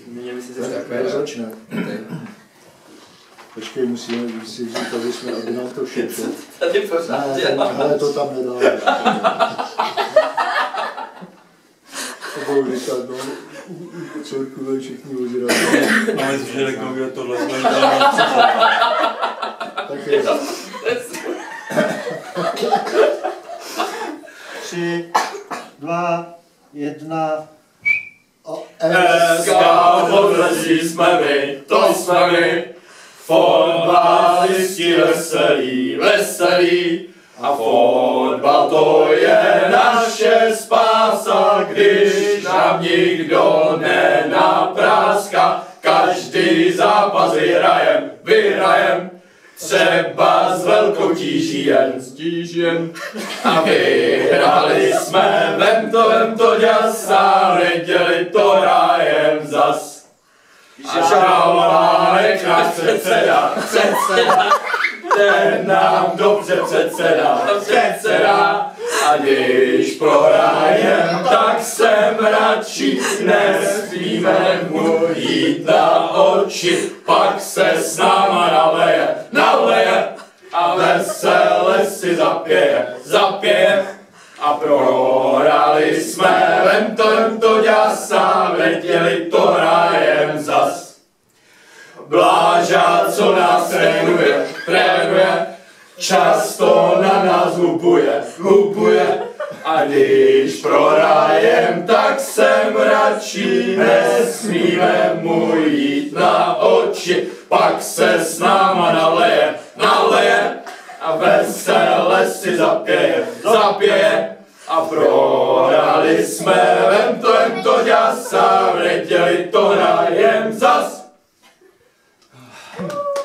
Měli by si se takové začne. Počkej, musíme si říct, aby jsme, aby nám to šlo. Tady pořád ale to tam nedá. To budou říkat, no, celkové všichni ozirají. Ale že řeknou, že tohle jsme Tak je. 3, 2, 1. Dneska odlezí jsme my, to jsme my. Fotbalisti veselí, veselí. A fotbal to je naše spása, když nám nikdo nenapráska. Každý zápas vyhrajem, třeba s velkou tíží jen. A vyhrali jsme, vem to děsa, neděli to rájem zas. A Šalmánek náš předseda, ten nám dobře předsedá. A když prohrajem, tak jsem radši, nesmíme mu jít na oči. Pak se s náma naleje a vesele si zapěje. A prohrali jsme, vem to děsa, neděli to rájem zas. Bláža, co nás trénuje, často na nás hubuje. A když prohrajem, tak jsem radši, nesmíme mu jít na oči. Pak se s náma naleje a vesele si zapěje. A prohrali jsme, vem to děsa, neděli to rájem zas.